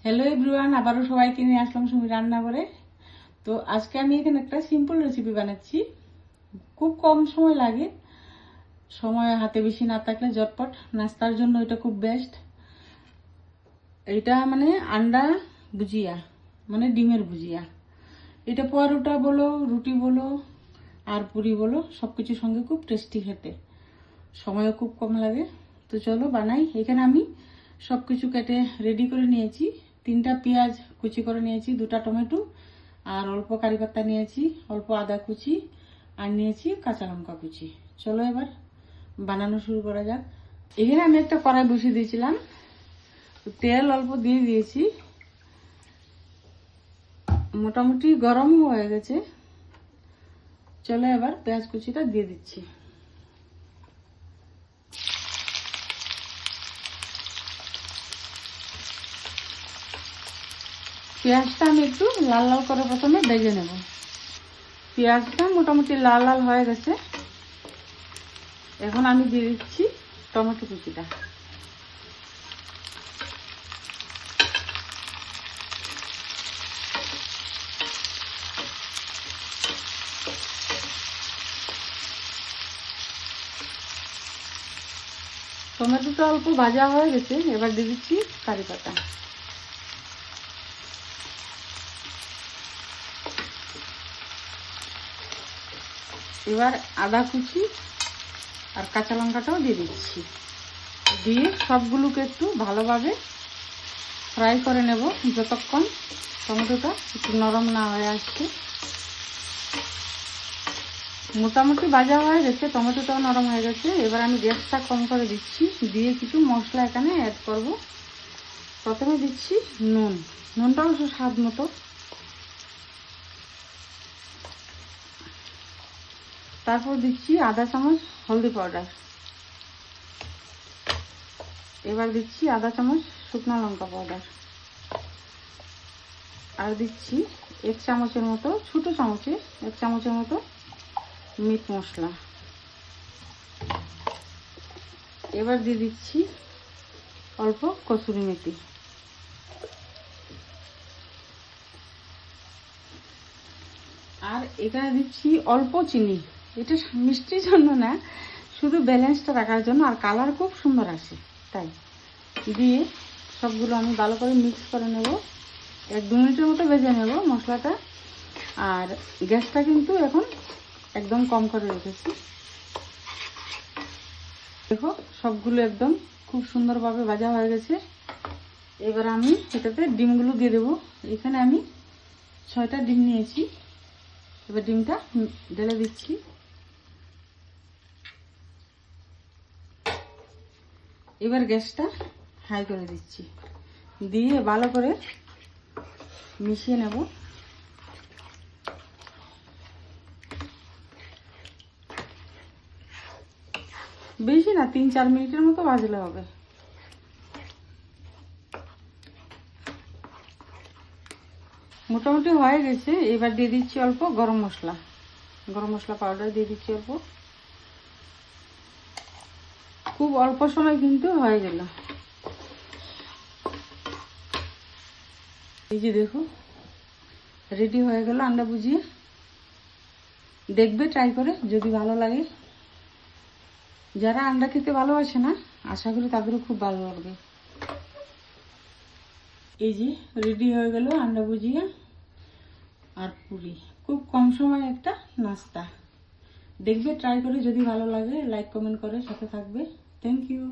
Hello everyone, আবারও সবাইকে নিয়ে আসলাম সুমি রান্না করে। তো আজকে আমি এখানে একটা সিম্পল রেসিপি বানাচ্ছি। খুব কম সময় লাগে, সময় হাতে বেশি না থাকলে ঝটপট নাস্তার জন্য এটা খুব বেস্ট। এটা মানে আন্ডা ভুজিয়া, মানে ডিমের ভুজিয়া। এটা পরোটা বলো, রুটি বলো আর পুরি বলো, সব কিছুর সঙ্গে খুব টেস্টি খেতে, সময়ও খুব কম লাগে। তো চলো বানাই। এখানে আমি সব কিছু কেটে রেডি করে নিয়েছি। 3টা পেঁয়াজ কুচি করে নিয়েছি, 2টা টমেটো আর অল্প কারি পাতা নিয়েছি, অল্প আদা কুচি আর নিয়েছি কাঁচা লঙ্কা কুচি। চলো এবার বানানো শুরু করা যাক। এখানে আমি একটা কড়াই বসিয়ে দিয়েছিলাম, তেল অল্প দিয়ে দিয়েছি, মোটামুটি গরম হয়ে গেছে। চলো এবার পেঁয়াজ কুচিটা দিয়ে দিচ্ছি। পেঁয়াজটা আমি একটু লাল লাল করে প্রথমে ভেজে নেব। পেঁয়াজটা মোটামুটি লাল লাল হয়ে গেছে। এখন আমি দিয়ে দিচ্ছি টমেটো কুচিটা। টমেটোটা অল্প ভাজা হয়ে গেছে, এবার দিয়ে দিচ্ছি কারি পাতা। এবার আদা কুচি আর কাঁচা লঙ্কাটাও দিয়ে দিচ্ছি। দিয়ে সবগুলোকে একটু ভালোভাবে ফ্রাই করে নেব যতক্ষণ টমেটোটা একটু নরম না হয়ে আসছে। মোটামুটি ভাজা হয়ে গেছে, টমেটোটাও নরম হয়ে গেছে। এবার আমি গ্যাসটা কম করে দিচ্ছি, দিয়ে কিছু মশলা এখানে অ্যাড করব। প্রথমে দিচ্ছি নুন, নুনটাও স্বাদ মতো। তারপর দিচ্ছি আধা চামচ হলদি পাউডার। এবার দিচ্ছি আধা চামচ শুকনো লঙ্কা পাউডার। আর দিচ্ছি 1 চামচের মতো, ছোটো চামচে 1 চামচের মতো মিট মশলা। এবার দিয়ে দিচ্ছি অল্প কসুরি মেথি। আর এখানে দিচ্ছি অল্প চিনি। এটা মিষ্টির জন্য না, শুধু ব্যালেন্সটা রাখার জন্য, আর কালার খুব সুন্দর আসে তাই। দিয়ে সবগুলো আমি ভালো করে মিক্স করে নেব। 1-2 মিনিটের মতো ভেজে নেব মশলাটা। আর গ্যাসটা কিন্তু এখন একদম কম করে রেখেছি। দেখো সবগুলো একদম খুব সুন্দরভাবে ভাজা হয়ে গেছে। এবার আমি এটাতে ডিমগুলো দিয়ে দেবো। এখানে আমি 6টা ডিম নিয়েছি। এবার ডিমটা ঢেলে দিচ্ছি। এবার গ্যাসটা হাই করে দিচ্ছি, দিয়ে ভালো করে মিশিয়ে নেব। বেশি না, 3-4 মিনিটের মতো ভাজলে হবে। মোটামুটি হয়ে গেছে। এবার দিয়ে দিচ্ছি অল্প গরম মশলা পাউডার দিয়ে দিচ্ছি অল্প। খুব অল্প সময় কিন্তু হয়ে গেল। এই যে দেখো রেডি হয়ে গেল আন্ডা ভুজিয়া। দেখবে ট্রাই করে, যদি ভালো লাগে। যারা আন্ডা খেতে ভালোবাসে না, আশা করি তাদেরও খুব ভালো লাগবে। এই যে রেডি হয়ে গেল আন্ডা ভুজিয়া আর পুরি। খুব কম সময় একটা নাস্তা। দেখবে ট্রাই করে, যদি ভালো লাগে লাইক কমেন্ট করে সাথে থাকবে। Thank you.